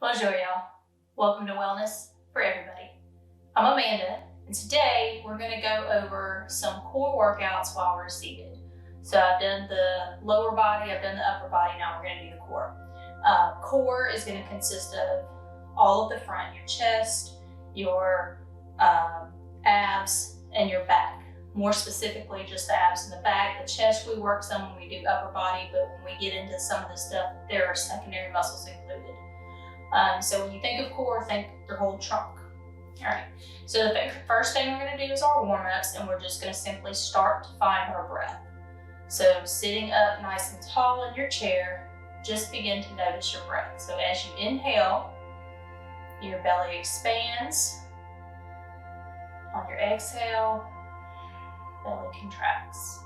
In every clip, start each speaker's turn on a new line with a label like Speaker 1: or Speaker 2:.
Speaker 1: Bonjour, y'all. Welcome to Wellness for Everybody. I'm Amanda, and today we're going to go over some core workouts while we're seated. So I've done the lower body, I've done the upper body, now we're going to do the core. Core is going to consist of all of the front, your chest, your abs, and your back. More specifically, just the abs and the back. The chest we work some when we do upper body, but when we get into some of the stuff, there are secondary muscles included. So when you think of core, think your whole trunk. All right, so the first thing we're gonna do is our warm-ups, and we're just gonna simply start to find our breath. So sitting up nice and tall in your chair, just begin to notice your breath. So as you inhale, your belly expands. On your exhale, belly contracts.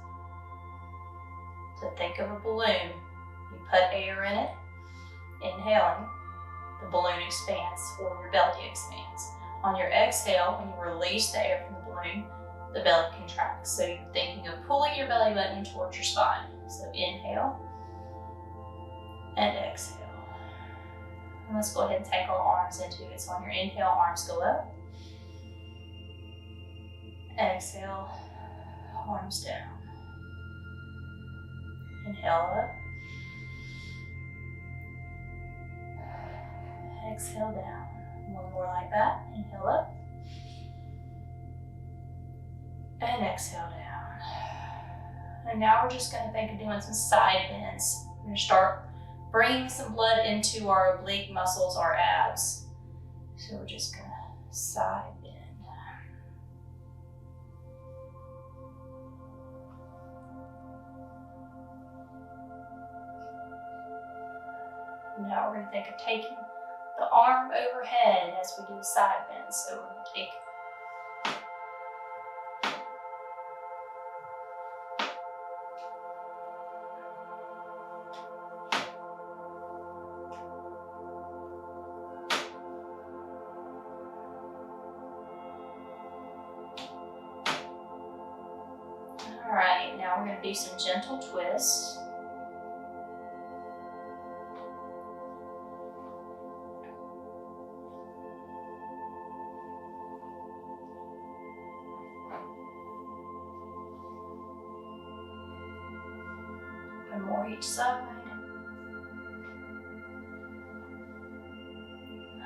Speaker 1: So think of a balloon. You put air in it, inhaling, the balloon expands or your belly expands. On your exhale, when you release the air from the balloon, the belly contracts. So you're thinking of pulling your belly button towards your spine. So inhale and exhale. And let's go ahead and take our arms into it. So on your inhale, arms go up. Exhale, arms down. Inhale up. Exhale down. One more like that. Inhale up. And exhale down. And now we're just going to think of doing some side bends. We're going to start bringing some blood into our oblique muscles, our abs. So we're just going to side bend. Now we're going to think of taking the arm overhead as we do the side bend. So we're going to take all right, now we're going to do some gentle twists. One more each side.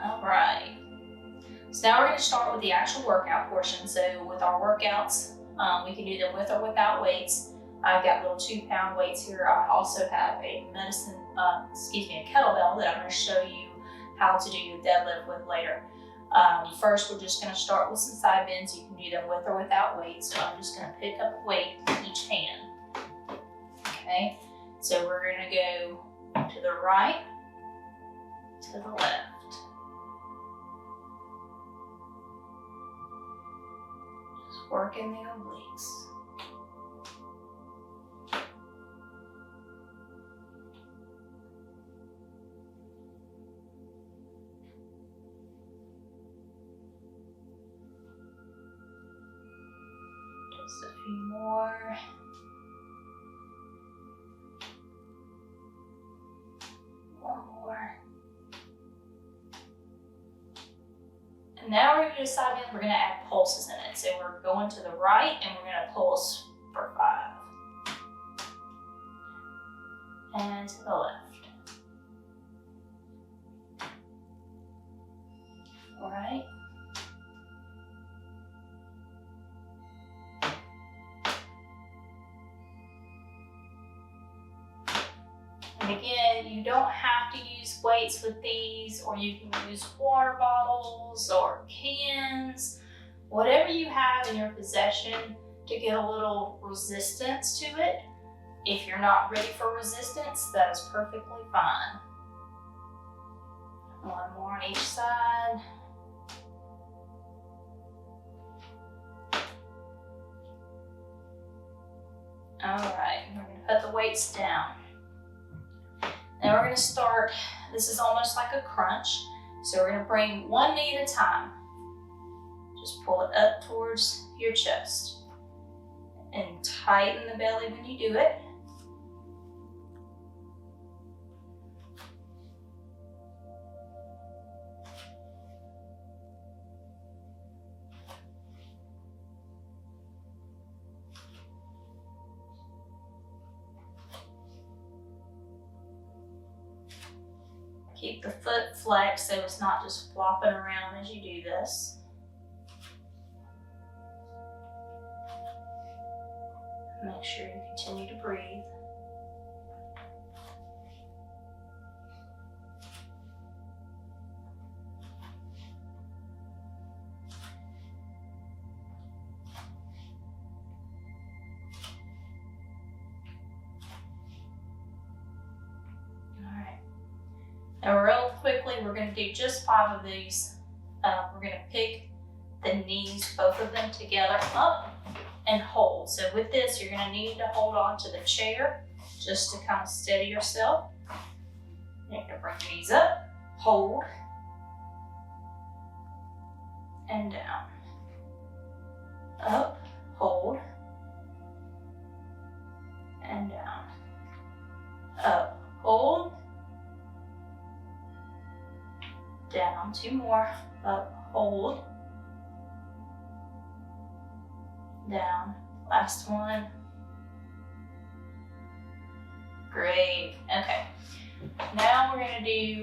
Speaker 1: All right. So now we're going to start with the actual workout portion. So with our workouts, we can do them with or without weights. I've got little 2-pound weights here. I also have a a kettlebell that I'm going to show you how to do your deadlift with later. First, we're just going to start with some side bends. You can do them with or without weights. So I'm just going to pick up a weight in each hand. Okay. So we're going to go to the right, to the left. Just working the obliques. Just a few more. And now we're going to do a side bend. We're going to add pulses in it. So we're going to the right and we're going to pulse for 5. And to the left. All right. And again, you don't have to use weights with these, or you can use water bottles or cans, whatever you have in your possession to get a little resistance to it. If you're not ready for resistance, that is perfectly fine. One more on each side. All right, we're going to put the weights down. Now we're going to start, this is almost like a crunch. So we're going to bring one knee at a time. Just pull it up towards your chest. And tighten the belly when you do it. Keep the foot flexed so it's not just flopping around as you do this. Make sure you continue to breathe. And real quickly, we're going to do just 5 of these. We're going to pick the knees, both of them together, up and hold. So with this, you're going to need to hold on to the chair just to kind of steady yourself. You're going to bring your knees up, hold, and down. Up, hold, and down. Up, hold, down. 2 more. Up, hold, down. Last one. Great. Okay. Now we're going to do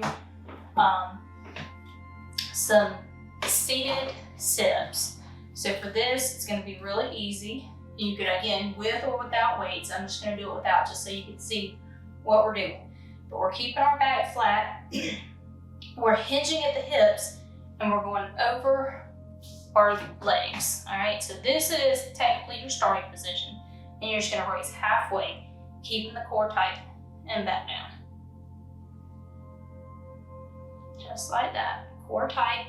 Speaker 1: some seated sit-ups. So for this, it's going to be really easy. You could, again, with or without weights. I'm just going to do it without just so you can see what we're doing. But we're keeping our back flat. We're hinging at the hips and we're going over our legs. All right, so this is technically your starting position. And you're just going to raise halfway, keeping the core tight and back down. Just like that, core tight.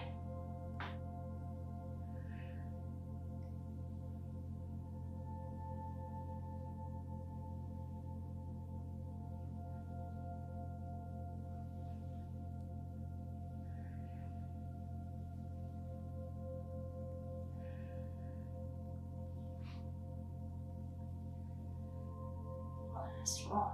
Speaker 1: Last one.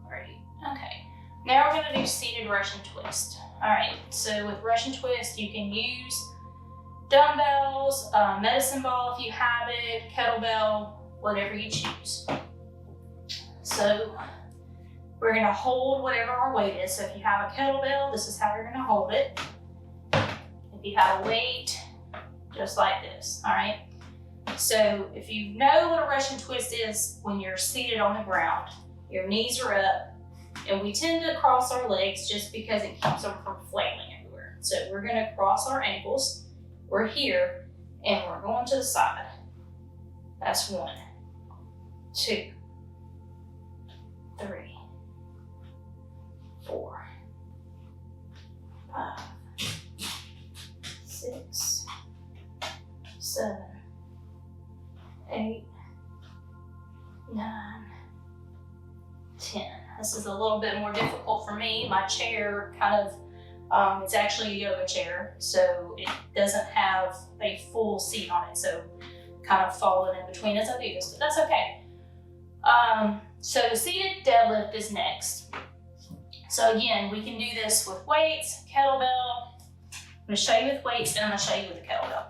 Speaker 1: Great. Okay. Now we're going to do seated Russian twist. All right. So with Russian twist, you can use dumbbells, medicine ball if you have it, kettlebell, whatever you choose. So we're going to hold whatever our weight is. So if you have a kettlebell, this is how you're going to hold it. If you have a weight, just like this. All right. So if you know what a Russian twist is when you're seated on the ground, your knees are up, and we tend to cross our legs just because it keeps them from flailing everywhere. So we're going to cross our ankles. We're here, and we're going to the side. That's 1, 2, 3, 4, 5, 6, 7, 8, 9, 10. This is a little bit more difficult for me. My chair kind of, it's actually a yoga chair, so it doesn't have a full seat on it, so kind of falling in between as I do this, but that's okay. So the seated deadlift is next. So again, we can do this with weights, kettlebell. I'm going to show you with weights, and I'm going to show you with the kettlebell.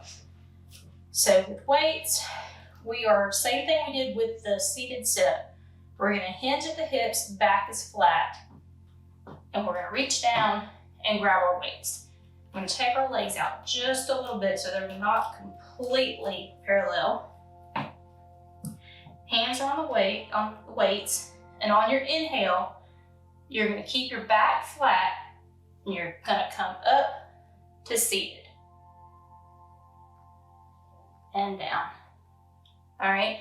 Speaker 1: So with weights, we are, same thing we did with the seated sit-up. We're going to hinge at the hips, back is flat, and we're going to reach down and grab our weights. I'm going to take our legs out just a little bit so they're not completely parallel. Hands are on the weights, and on your inhale, you're going to keep your back flat, and you're going to come up to seated and down. All right,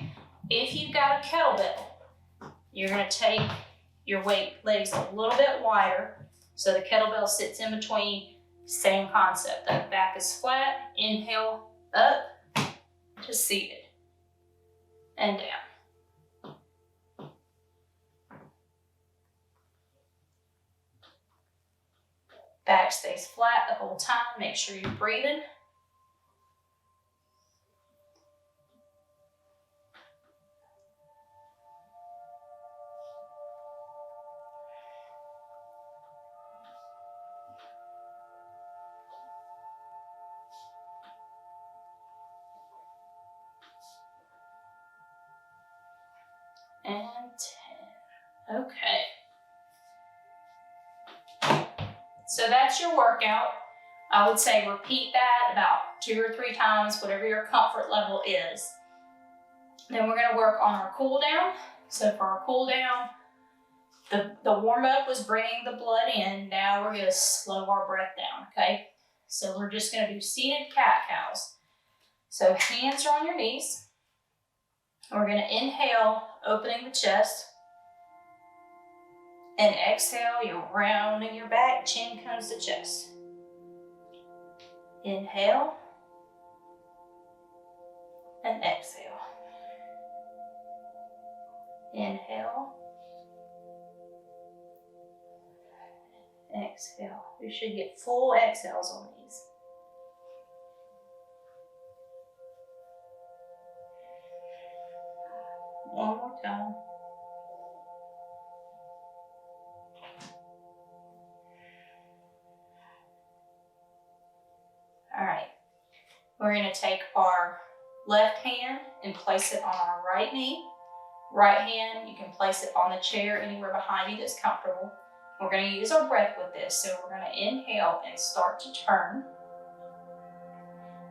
Speaker 1: if you've got a kettlebell, you're going to take your legs a little bit wider so the kettlebell sits in between. Same concept. The back is flat, inhale up to seated and down. Back stays flat the whole time. Make sure you're breathing. And 10. Okay. So that's your workout. I would say repeat that about 2 or 3 times, whatever your comfort level is. Then we're going to work on our cool down. So for our cool down, the warm up was bringing the blood in. Now we're going to slow our breath down, okay? So we're just going to do seated cat-cows. So hands are on your knees. We're going to inhale, opening the chest. And exhale, you're rounding your back, chin comes to chest. Inhale. And exhale. Inhale. Exhale. You should get full exhales on these. One more time. All right. We're going to take our left hand and place it on our right knee. Right hand, you can place it on the chair anywhere behind you that's comfortable. We're going to use our breath with this. So we're going to inhale and start to turn.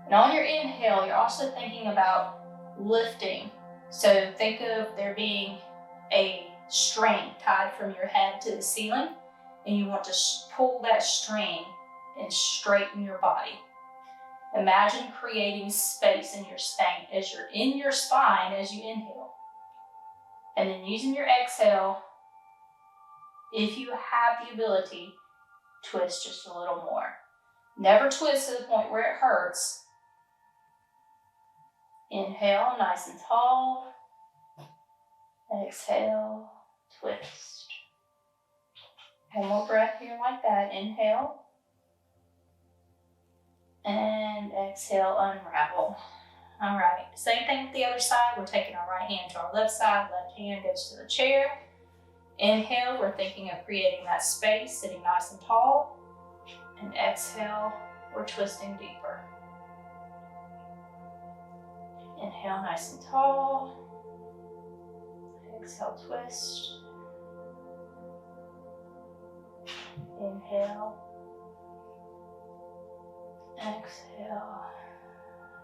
Speaker 1: And on your inhale, you're also thinking about lifting. So think of there being a string tied from your head to the ceiling, and you want to pull that string and straighten your body. Imagine creating space in your spine as you're in your spine as you inhale. And then using your exhale, if you have the ability, twist just a little more. Never twist to the point where it hurts. Inhale, nice and tall. Exhale, twist. One more breath here like that. Inhale. And exhale, unravel. All right, same thing with the other side. We're taking our right hand to our left side. Left hand goes to the chair. Inhale, we're thinking of creating that space, sitting nice and tall. And exhale, we're twisting deeper. Inhale, nice and tall. Exhale, twist. Inhale. Exhale.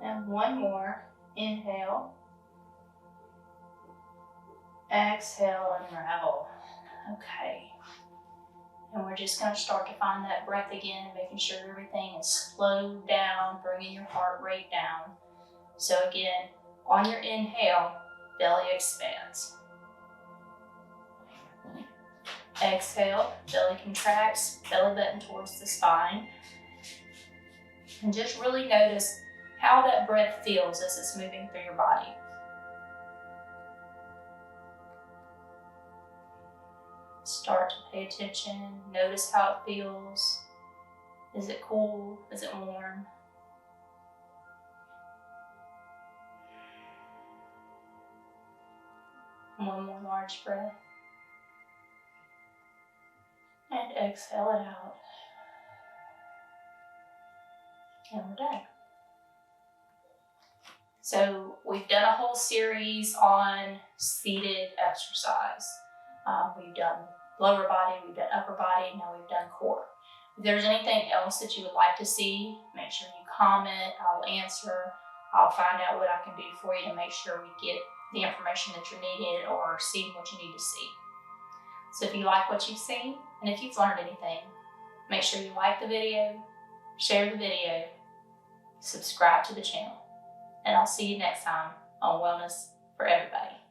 Speaker 1: And one more. Inhale. Exhale, unravel. Okay. And we're just going to start to find that breath again, making sure everything is slowed down, bringing your heart rate down. So again, on your inhale, belly expands. Exhale, belly contracts, belly button towards the spine. And just really notice how that breath feels as it's moving through your body. Start to pay attention, notice how it feels. Is it cool? Is it warm? One more large breath. And exhale it out. And we're done. So we've done a whole series on seated exercise. We've done lower body, we've done upper body, now we've done core. If there's anything else that you would like to see, make sure you comment, I'll answer. I'll find out what I can do for you to make sure we get the information that you're needed or seeing what you need to see. So if you like what you've seen, and if you've learned anything, make sure you like the video, share the video, subscribe to the channel, and I'll see you next time on Wellness for Everybody.